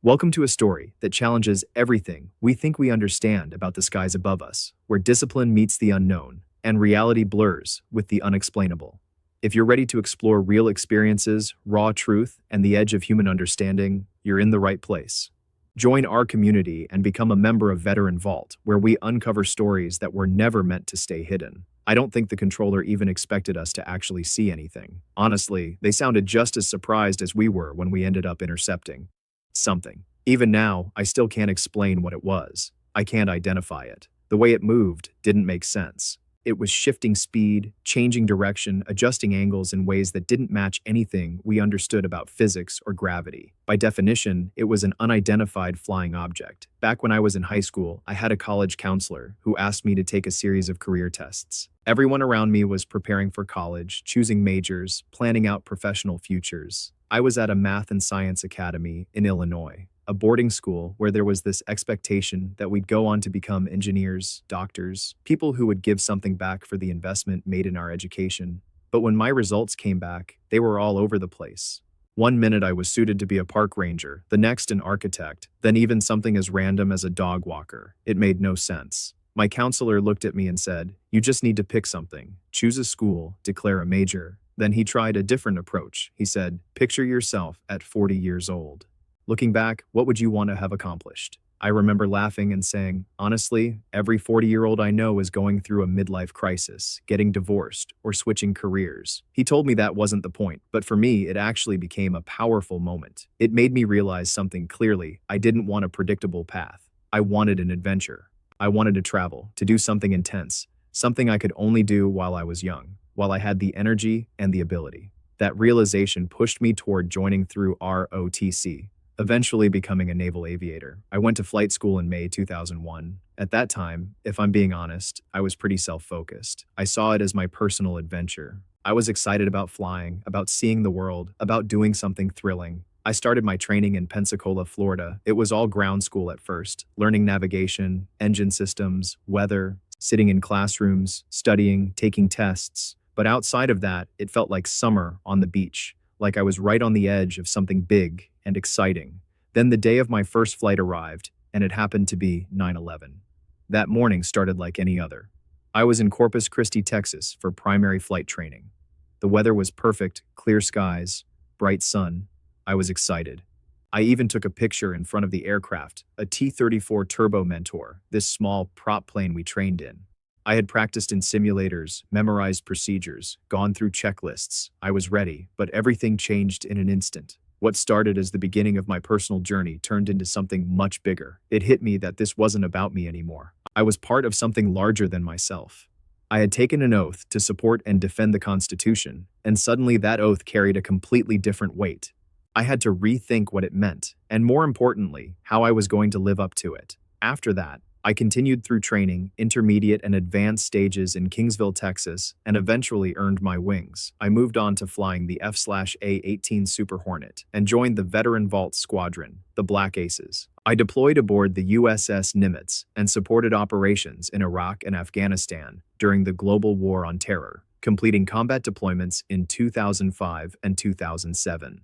Welcome to a story that challenges everything we think we understand about the skies above us, where discipline meets the unknown and reality blurs with the unexplainable. If you're ready to explore real experiences, raw truth, and the edge of human understanding, you're in the right place. Join our community and become a member of Veteran Vault, where we uncover stories that were never meant to stay hidden. I don't think the controller even expected us to actually see anything. Honestly, they sounded just as surprised as we were when we ended up intercepting something. Even now, I still can't explain what it was. I can't identify it. The way it moved didn't make sense. It was shifting speed, changing direction, adjusting angles in ways that didn't match anything we understood about physics or gravity. By definition, it was an unidentified flying object. Back when I was in high school, I had a college counselor who asked me to take a series of career tests. Everyone around me was preparing for college, choosing majors, planning out professional futures. I was at a math and science academy in Illinois, a boarding school where there was this expectation that we'd go on to become engineers, doctors, people who would give something back for the investment made in our education. But when my results came back, they were all over the place. One minute I was suited to be a park ranger, the next an architect, then even something as random as a dog walker. It made no sense. My counselor looked at me and said, "You just need to pick something. Choose a school, declare a major." Then he tried a different approach. He said, "Picture yourself at 40 years old. Looking back, what would you want to have accomplished?" I remember laughing and saying, "Honestly, every 40-year-old I know is going through a midlife crisis, getting divorced, or switching careers." He told me that wasn't the point, but for me, it actually became a powerful moment. It made me realize something clearly. I didn't want a predictable path. I wanted an adventure. I wanted to travel, to do something intense, something I could only do while I was young, while I had the energy and the ability. That realization pushed me toward joining through ROTC, eventually becoming a naval aviator. I went to flight school in May 2001. At that time, if I'm being honest, I was pretty self-focused. I saw it as my personal adventure. I was excited about flying, about seeing the world, about doing something thrilling. I started my training in Pensacola, Florida. It was all ground school at first, learning navigation, engine systems, weather, sitting in classrooms, studying, taking tests. But outside of that, it felt like summer on the beach, like I was right on the edge of something big and exciting. Then the day of my first flight arrived, and it happened to be 9/11. That morning started like any other. I was in Corpus Christi, Texas for primary flight training. The weather was perfect, clear skies, bright sun. I was excited. I even took a picture in front of the aircraft, a T-34 Turbo Mentor, this small prop plane we trained in. I had practiced in simulators, memorized procedures, gone through checklists. I was ready, but everything changed in an instant. What started as the beginning of my personal journey turned into something much bigger. It hit me that this wasn't about me anymore. I was part of something larger than myself. I had taken an oath to support and defend the Constitution, and suddenly that oath carried a completely different weight. I had to rethink what it meant, and more importantly, how I was going to live up to it. After that, I continued through training, intermediate and advanced stages in Kingsville, Texas, and eventually earned my wings. I moved on to flying the F/A-18 Super Hornet and joined the Veteran Vault Squadron, the Black Aces. I deployed aboard the USS Nimitz and supported operations in Iraq and Afghanistan during the global war on terror, completing combat deployments in 2005 and 2007.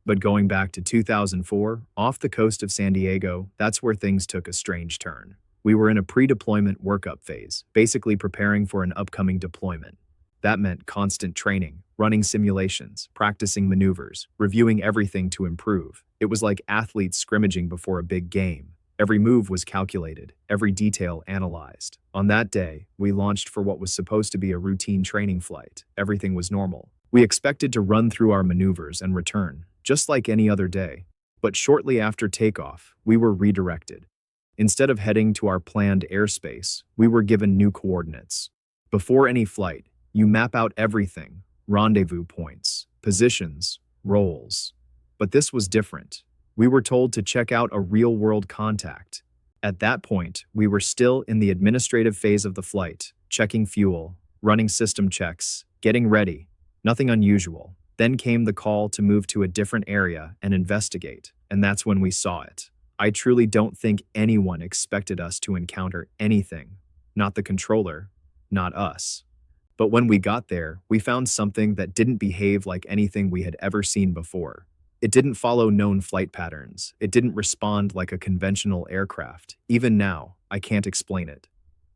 But going back to 2004, off the coast of San Diego, that's where things took a strange turn. We were in a pre-deployment workup phase, basically preparing for an upcoming deployment. That meant constant training, running simulations, practicing maneuvers, reviewing everything to improve. It was like athletes scrimmaging before a big game. Every move was calculated, every detail analyzed. On that day, we launched for what was supposed to be a routine training flight. Everything was normal. We expected to run through our maneuvers and return, just like any other day. But shortly after takeoff, we were redirected. Instead of heading to our planned airspace, we were given new coordinates. Before any flight, you map out everything: rendezvous points, positions, roles. But this was different. We were told to check out a real-world contact. At that point, we were still in the administrative phase of the flight, checking fuel, running system checks, getting ready. Nothing unusual. Then came the call to move to a different area and investigate, and that's when we saw it. I truly don't think anyone expected us to encounter anything. Not the controller, not us. But when we got there, we found something that didn't behave like anything we had ever seen before. It didn't follow known flight patterns. It didn't respond like a conventional aircraft. Even now, I can't explain it.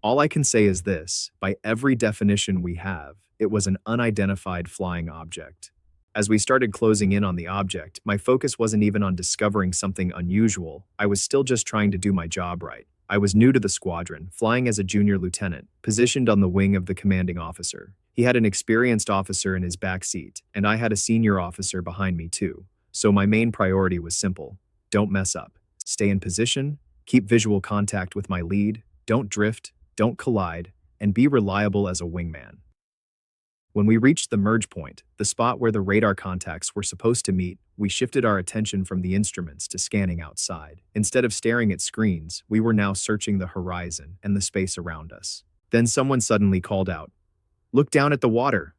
All I can say is this: by every definition we have, it was an unidentified flying object. As we started closing in on the object, my focus wasn't even on discovering something unusual. I was still just trying to do my job right. I was new to the squadron, flying as a junior lieutenant, positioned on the wing of the commanding officer. He had an experienced officer in his back seat, and I had a senior officer behind me too. So my main priority was simple: don't mess up. Stay in position, keep visual contact with my lead, don't drift, don't collide, and be reliable as a wingman. When we reached the merge point, the spot where the radar contacts were supposed to meet, we shifted our attention from the instruments to scanning outside. Instead of staring at screens, we were now searching the horizon and the space around us. Then someone suddenly called out, "Look down at the water."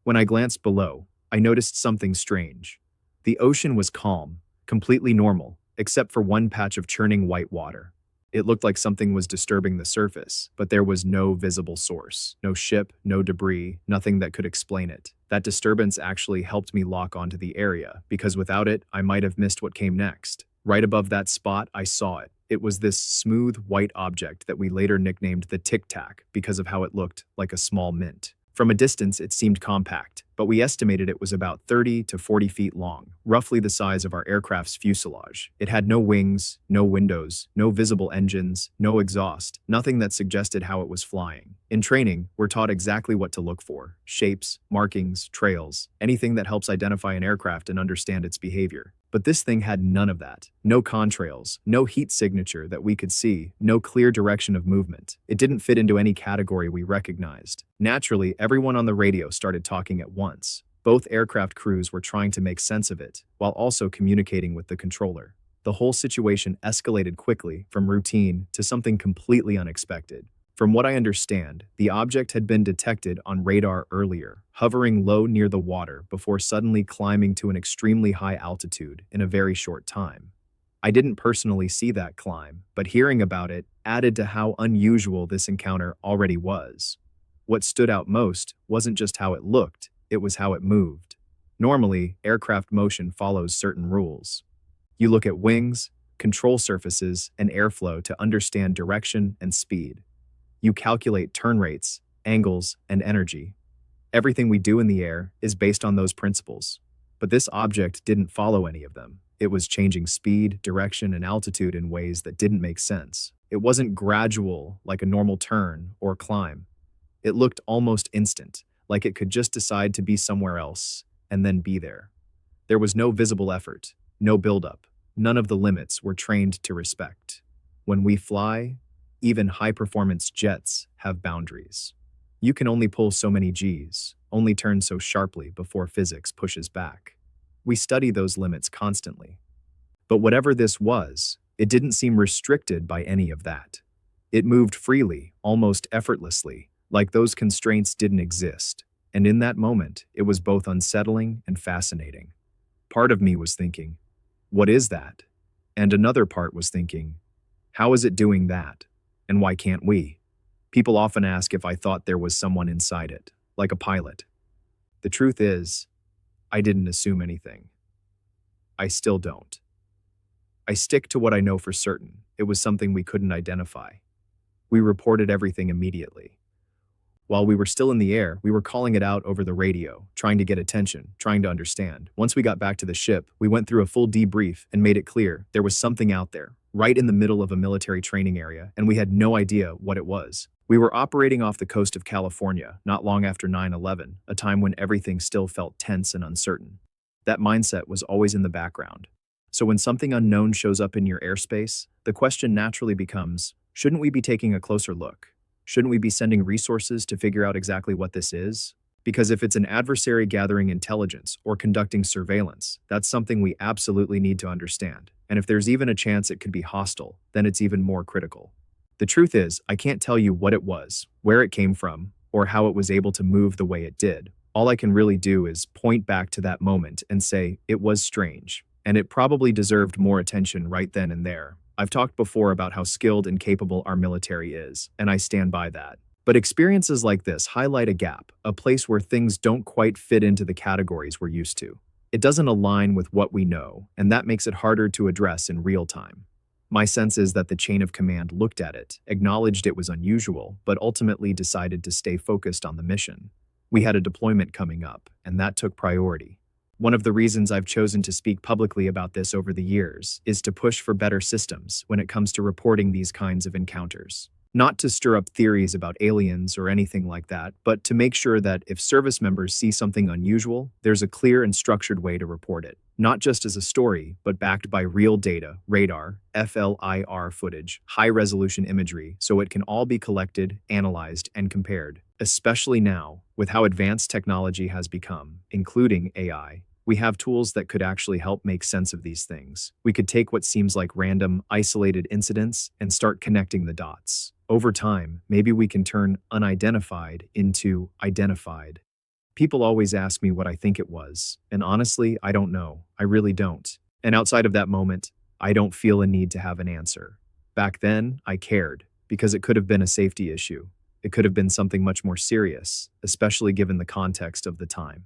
When I glanced below, I noticed something strange. The ocean was calm, completely normal, except for one patch of churning white water. It looked like something was disturbing the surface, but there was no visible source. No ship, no debris, nothing that could explain it. That disturbance actually helped me lock onto the area, because without it, I might have missed what came next. Right above that spot, I saw it. It was this smooth, white object that we later nicknamed the Tic Tac because of how it looked like a small mint. From a distance, it seemed compact, but we estimated it was about 30 to 40 feet long, roughly the size of our aircraft's fuselage. It had no wings, no windows, no visible engines, no exhaust, nothing that suggested how it was flying. In training, we're taught exactly what to look for: shapes, markings, trails, anything that helps identify an aircraft and understand its behavior. But this thing had none of that. No contrails, no heat signature that we could see, no clear direction of movement. It didn't fit into any category we recognized. Naturally, everyone on the radio started talking at once. Both aircraft crews were trying to make sense of it, while also communicating with the controller. The whole situation escalated quickly from routine to something completely unexpected. From what I understand, the object had been detected on radar earlier, hovering low near the water before suddenly climbing to an extremely high altitude in a very short time. I didn't personally see that climb, but hearing about it added to how unusual this encounter already was. What stood out most wasn't just how it looked, it was how it moved. Normally, aircraft motion follows certain rules. You look at wings, control surfaces, and airflow to understand direction and speed. You calculate turn rates, angles, and energy. Everything we do in the air is based on those principles. But this object didn't follow any of them. It was changing speed, direction, and altitude in ways that didn't make sense. It wasn't gradual like a normal turn or climb. It looked almost instant, like it could just decide to be somewhere else and then be there. There was no visible effort, no buildup. None of the limits we're trained to respect. When we fly, even high-performance jets have boundaries. You can only pull so many Gs, only turn so sharply before physics pushes back. We study those limits constantly. But whatever this was, it didn't seem restricted by any of that. It moved freely, almost effortlessly, like those constraints didn't exist. And in that moment, it was both unsettling and fascinating. Part of me was thinking, what is that? And another part was thinking, how is it doing that? And why can't we? People often ask if I thought there was someone inside it, like a pilot. The truth is, I didn't assume anything. I still don't. I stick to what I know for certain. It was something we couldn't identify. We reported everything immediately. While we were still in the air, we were calling it out over the radio, trying to get attention, trying to understand. Once we got back to the ship, we went through a full debrief and made it clear there was something out there, right in the middle of a military training area, and we had no idea what it was. We were operating off the coast of California, not long after 9/11, a time when everything still felt tense and uncertain. That mindset was always in the background. So when something unknown shows up in your airspace, the question naturally becomes, shouldn't we be taking a closer look? Shouldn't we be sending resources to figure out exactly what this is? Because if it's an adversary gathering intelligence or conducting surveillance, that's something we absolutely need to understand. And if there's even a chance it could be hostile, then it's even more critical. The truth is, I can't tell you what it was, where it came from, or how it was able to move the way it did. All I can really do is point back to that moment and say, it was strange, and it probably deserved more attention right then and there. I've talked before about how skilled and capable our military is, and I stand by that. But experiences like this highlight a gap, a place where things don't quite fit into the categories we're used to. It doesn't align with what we know, and that makes it harder to address in real time. My sense is that the chain of command looked at it, acknowledged it was unusual, but ultimately decided to stay focused on the mission. We had a deployment coming up, and that took priority. One of the reasons I've chosen to speak publicly about this over the years is to push for better systems when it comes to reporting these kinds of encounters. Not to stir up theories about aliens or anything like that, but to make sure that if service members see something unusual, there's a clear and structured way to report it. Not just as a story, but backed by real data, radar, FLIR footage, high-resolution imagery, so it can all be collected, analyzed, and compared. Especially now, with how advanced technology has become, including AI. We have tools that could actually help make sense of these things. We could take what seems like random, isolated incidents and start connecting the dots. Over time, maybe we can turn unidentified into identified. People always ask me what I think it was, and honestly, I don't know. I really don't. And outside of that moment, I don't feel a need to have an answer. Back then, I cared, because it could have been a safety issue. It could have been something much more serious, especially given the context of the time.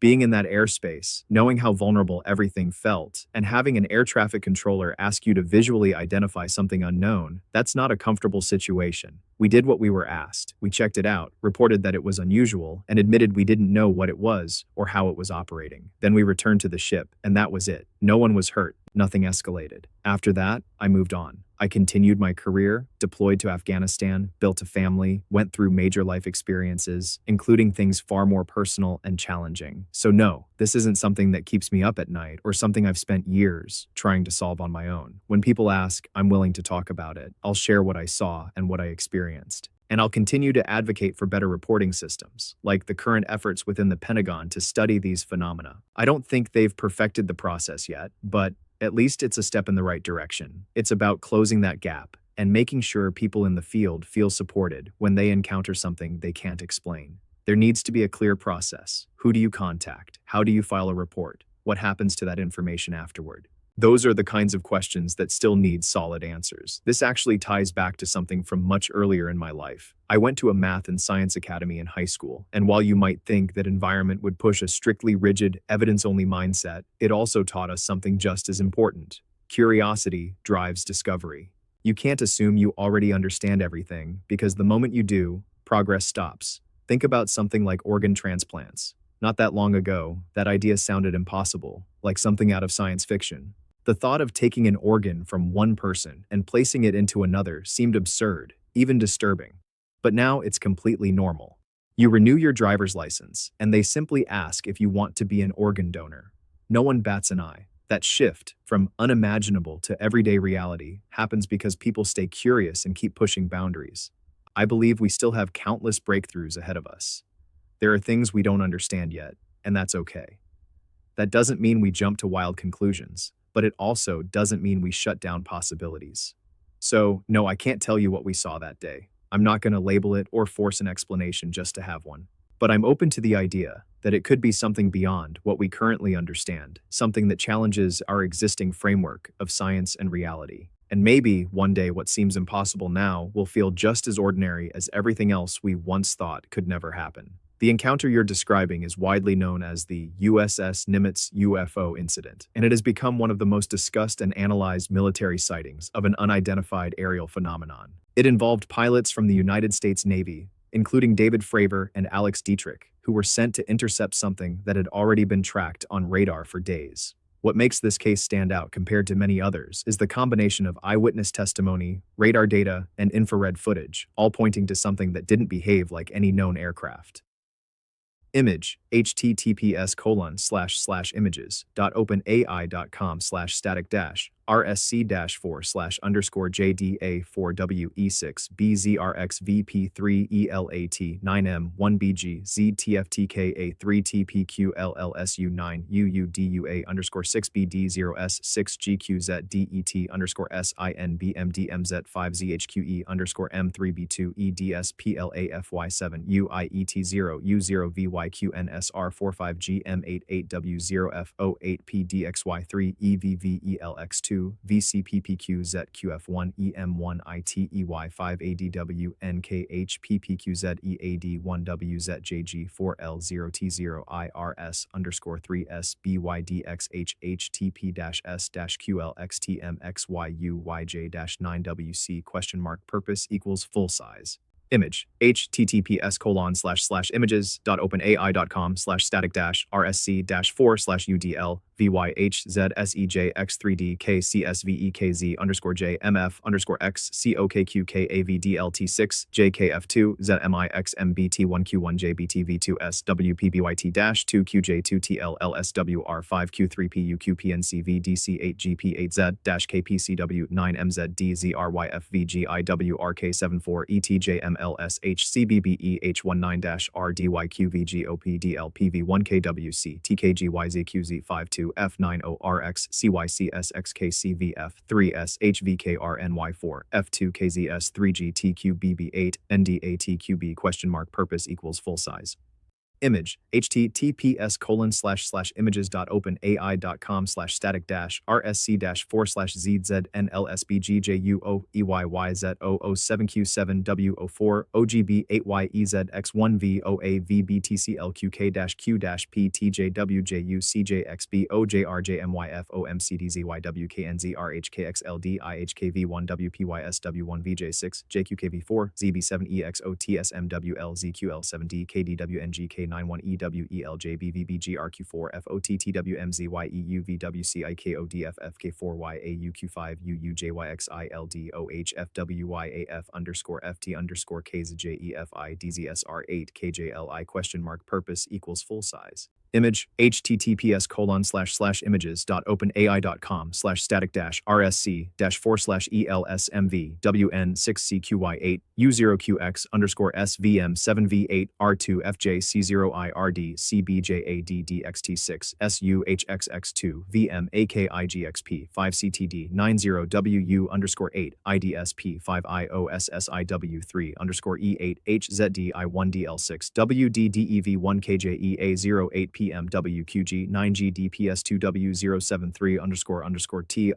Being in that airspace, knowing how vulnerable everything felt, and having an air traffic controller ask you to visually identify something unknown, that's not a comfortable situation. We did what we were asked. We checked it out, reported that it was unusual, and admitted we didn't know what it was or how it was operating. Then we returned to the ship, and that was it. No one was hurt. Nothing escalated. After that, I moved on. I continued my career, deployed to Afghanistan, built a family, went through major life experiences, including things far more personal and challenging. So no, this isn't something that keeps me up at night or something I've spent years trying to solve on my own. When people ask, I'm willing to talk about it. I'll share what I saw and what I experienced. And I'll continue to advocate for better reporting systems, like the current efforts within the Pentagon to study these phenomena. I don't think they've perfected the process yet, but at least it's a step in the right direction. It's about closing that gap and making sure people in the field feel supported when they encounter something they can't explain. There needs to be a clear process. Who do you contact? How do you file a report? What happens to that information afterward? Those are the kinds of questions that still need solid answers. This actually ties back to something from much earlier in my life. I went to a math and science academy in high school, and while you might think that environment would push a strictly rigid, evidence-only mindset, it also taught us something just as important. Curiosity drives discovery. You can't assume you already understand everything, because the moment you do, progress stops. Think about something like organ transplants. Not that long ago, that idea sounded impossible, like something out of science fiction. The thought of taking an organ from one person and placing it into another seemed absurd, even disturbing. But now it's completely normal. You renew your driver's license, and they simply ask if you want to be an organ donor. No one bats an eye. That shift from unimaginable to everyday reality happens because people stay curious and keep pushing boundaries. I believe we still have countless breakthroughs ahead of us. There are things we don't understand yet, and that's okay. That doesn't mean we jump to wild conclusions, but it also doesn't mean we shut down possibilities. So, no, I can't tell you what we saw that day. I'm not going to label it or force an explanation just to have one. But I'm open to the idea that it could be something beyond what we currently understand, something that challenges our existing framework of science and reality. And maybe one day what seems impossible now will feel just as ordinary as everything else we once thought could never happen. The encounter you're describing is widely known as the USS Nimitz UFO incident, and it has become one of the most discussed and analyzed military sightings of an unidentified aerial phenomenon. It involved pilots from the United States Navy, including David Fravor and Alex Dietrich, who were sent to intercept something that had already been tracked on radar for days. What makes this case stand out compared to many others is the combination of eyewitness testimony, radar data, and infrared footage, all pointing to something that didn't behave like any known aircraft. Image, https://images.openai.com/static-rspdash/underscore JDA4WE6BZRX3TPQLLSU9UUDUA_6GQZ DET_RSCBD0S6GQZ_DET_PLAFY7UIET0U0VY7 EVVELX2 VCPPQ-EMZ2VCPPQ-EAD1WZ JG4L0T0IRS_3S BYDXHHTP-S-QLXTMXYU-YJ-9WC purpose equals full size. Image https://images.openai.com/static-rsc-4/udl vyhzsejx3dkcsvekz_jmf_x cokqkavdlt6 jkf2 zmixmbt1q1jbtv2s wpbyt-2q2tllswr5qdch8z-kpcw9mzdrzrywfvgidwrk74etjmlshcbbehd1ndrdyqv4 tkgyzqz52f90rx-cycs-xkcvf3s-hvkrny4 f2kzs3gtqbb8 ndatqb purpose equals full size. Image https://images.openai.com/static-rsc-4/ZZNLSBGJU-OEYZ007Q7W04 OGB8YEZX1VOAVBTCLQ-P-TJWJU-CJXB-OJRJMYFOMCDZYWKNZRHKXLD-IHKV1WPYS-W1VJ6 JQ7EXOTSMWLZQL7D-KDWNGK91EWELJBVBGRQ4 FOTTWMZYEUVWCIKODFFK4YAUQ5UUJYXILDOHFWYAF_FT_KZJEFI purpose equals full size. Image https://images.openai.com/static-rsc-4/ELSMVWN6CQY8 U0QX_SV-7V8R2FJ-C0IRD-CBJADDXT6 SUHXX2 VMAKIGXP5CTD90WU_8 IDSP5IOSSIW3_E8HZDI1DL6 WD-DEV1KJE082WU673_TPP1IZQNRDLLRFPOL8DCG_5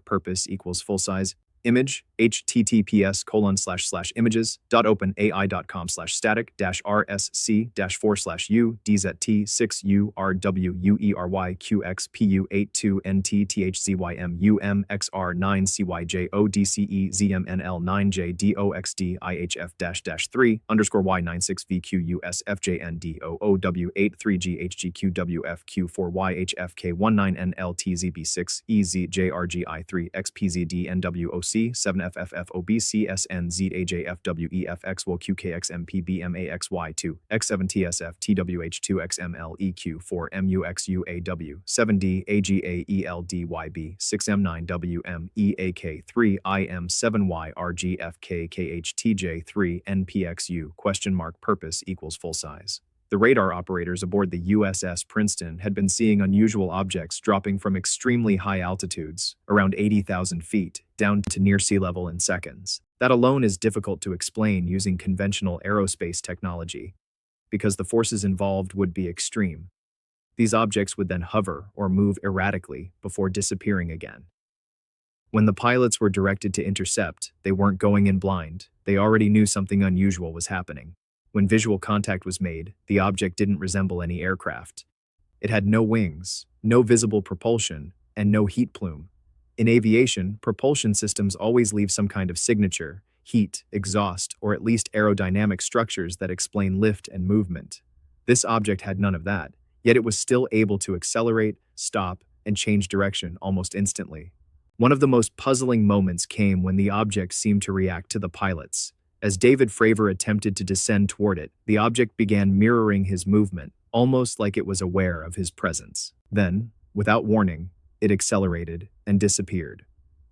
purpose equals full size. Image https://images.openai.com/static-rsc-4/EFJ-NDOC7FFFOBCSNZAJFWEFX199LTZB6 EZJFWEF7TSF-TWH2XMLEQ4MUXUAW7D-AGALD-YB6M9WMEAK3IM7YRGFKKHTJ3NPXU mark purpose equals full size. The radar operators aboard the USS Princeton had been seeing unusual objects dropping from extremely high altitudes, around 80,000 feet, down to near sea level in seconds. That alone is difficult to explain using conventional aerospace technology, because the forces involved would be extreme. These objects would then hover or move erratically before disappearing again. When the pilots were directed to intercept, they weren't going in blind. They already knew something unusual was happening. When visual contact was made, the object didn't resemble any aircraft. It had no wings, no visible propulsion, and no heat plume. In aviation, propulsion systems always leave some kind of signature, heat, exhaust, or at least aerodynamic structures that explain lift and movement. This object had none of that, yet it was still able to accelerate, stop, and change direction almost instantly. One of the most puzzling moments came when the object seemed to react to the pilots. As David Fravor attempted to descend toward it, the object began mirroring his movement, almost like it was aware of his presence. Then, without warning, it accelerated and disappeared.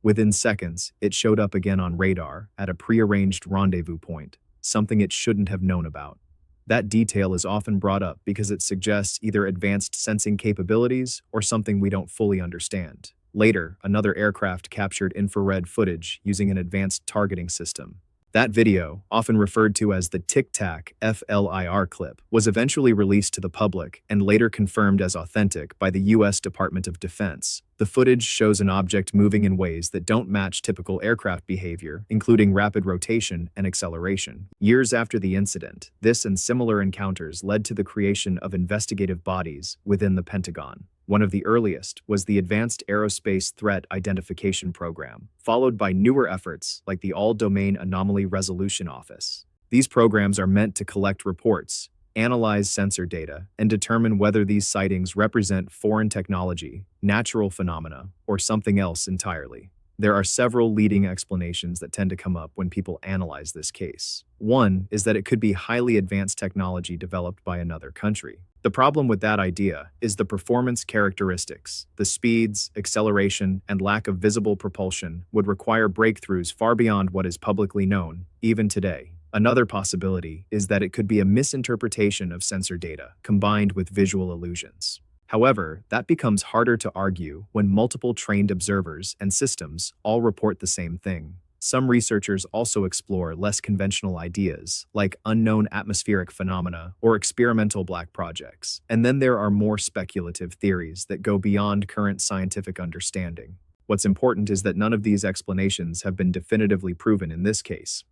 Within seconds, it showed up again on radar at a prearranged rendezvous point, something it shouldn't have known about. That detail is often brought up because it suggests either advanced sensing capabilities or something we don't fully understand. Later, another aircraft captured infrared footage using an advanced targeting system. That video, often referred to as the Tic Tac FLIR clip, was eventually released to the public and later confirmed as authentic by the U.S. Department of Defense. The footage shows an object moving in ways that don't match typical aircraft behavior, including rapid rotation and acceleration. Years after the incident, this and similar encounters led to the creation of investigative bodies within the Pentagon. One of the earliest was the Advanced Aerospace Threat Identification Program, followed by newer efforts like the All-Domain Anomaly Resolution Office. These programs are meant to collect reports, analyze sensor data, and determine whether these sightings represent foreign technology, natural phenomena, or something else entirely. There are several leading explanations that tend to come up when people analyze this case. One is that it could be highly advanced technology developed by another country. The problem with that idea is the performance characteristics. The speeds, acceleration, and lack of visible propulsion would require breakthroughs far beyond what is publicly known, even today. Another possibility is that it could be a misinterpretation of sensor data combined with visual illusions. However, that becomes harder to argue when multiple trained observers and systems all report the same thing. Some researchers also explore less conventional ideas, like unknown atmospheric phenomena or experimental black projects. And then there are more speculative theories that go beyond current scientific understanding. What's important is that none of these explanations have been definitively proven in this case.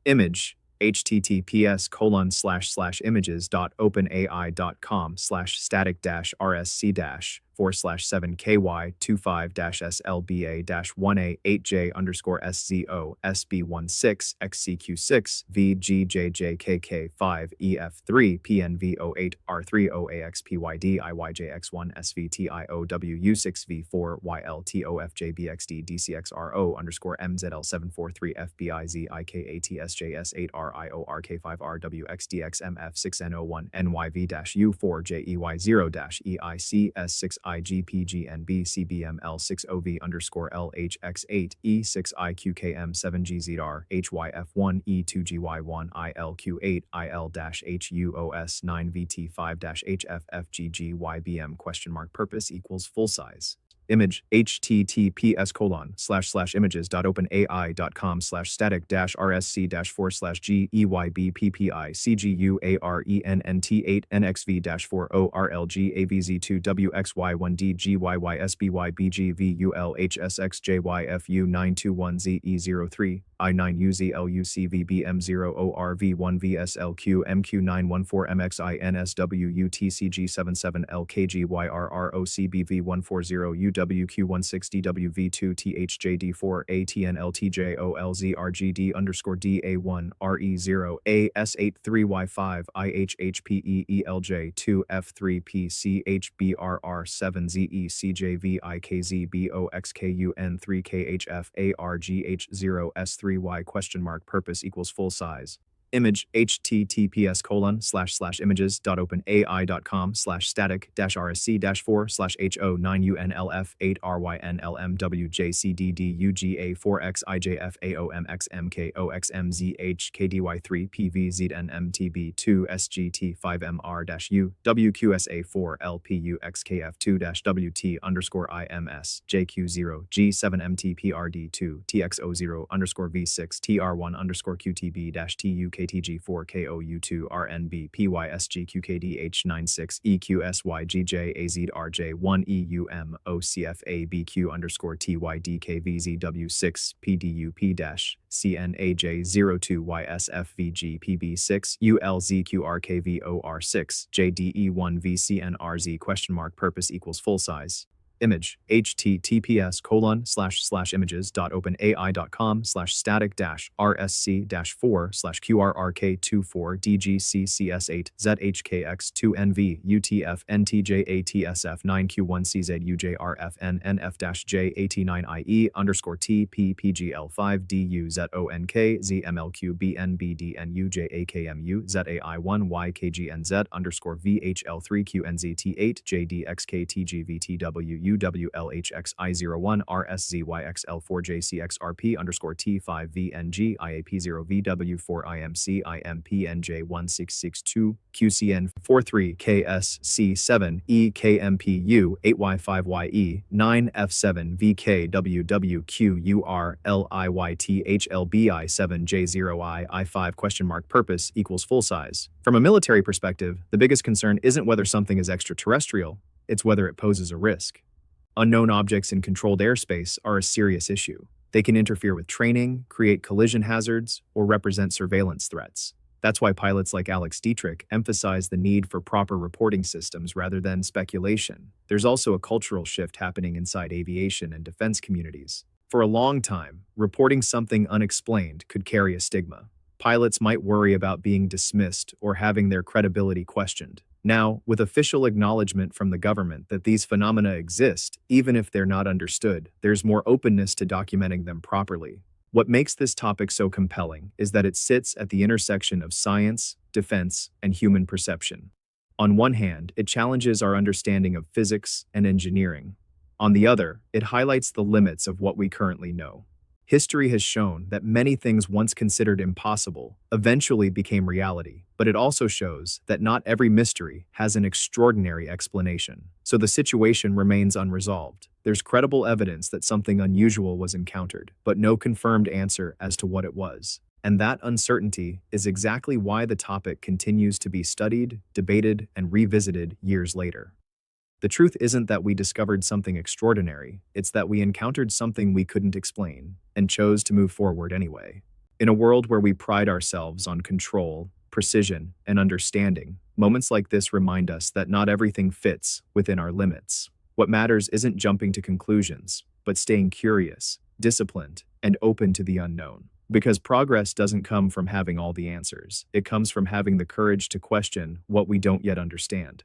Image https://images.openai.com/static-rsc-4/gepyc-GUARENT8NXV-4ORLGAVZ2WXY1DGYYSBYBGV-ULHSXJYFU9210Z003 I9UZLUCVB M0ORV1VSLQ-MQ914MXINSWU TCG77LKGYROCBV140UWQ160W2THJD4ATNLTJ00AS83Y5IHHPEELJ2F3PC HBRR7ZE CJVIKZ-3P images.openai.com/static-rc-4/H09UNLF8RYNLM-8RYNLM-WJCDD-UGA4XIJFAOMXMKOXMZH Purpose=full size. Image https://images.openai.com/static-rc-4/QRRK24DGCCS8ZHKX2NV UTF NTJ ATSF9Q1CZUJRFN NF-JATNIE_VHL3QNZT8JDXKTGVTW UWLHX-I01RSZYXL4JCXRP_C7EKMPU8Y5YE9F7VK WW4IMC IMPNJ16622QCN43KSC7EKMPU8Y5YE9F7VK WW7JZROI I5 ? From a military perspective, the biggest concern isn't whether something is extraterrestrial, it's whether it poses a risk. Unknown objects in controlled airspace are a serious issue. They can interfere with training, create collision hazards, or represent surveillance threats. That's why pilots like Alex Dietrich emphasize the need for proper reporting systems rather than speculation. There's also a cultural shift happening inside aviation and defense communities. For a long time, reporting something unexplained could carry a stigma. Pilots might worry about being dismissed or having their credibility questioned. Now, with official acknowledgement from the government that these phenomena exist, even if they're not understood, there's more openness to documenting them properly. What makes this topic so compelling is that it sits at the intersection of science, defense, and human perception. On one hand, it challenges our understanding of physics and engineering. On the other, it highlights the limits of what we currently know. History has shown that many things once considered impossible eventually became reality, but it also shows that not every mystery has an extraordinary explanation. So the situation remains unresolved. There's credible evidence that something unusual was encountered, but no confirmed answer as to what it was. And that uncertainty is exactly why the topic continues to be studied, debated, and revisited years later. The truth isn't that we discovered something extraordinary, it's that we encountered something we couldn't explain, and chose to move forward anyway. In a world where we pride ourselves on control, precision, and understanding, moments like this remind us that not everything fits within our limits. What matters isn't jumping to conclusions, but staying curious, disciplined, and open to the unknown. Because progress doesn't come from having all the answers, it comes from having the courage to question what we don't yet understand.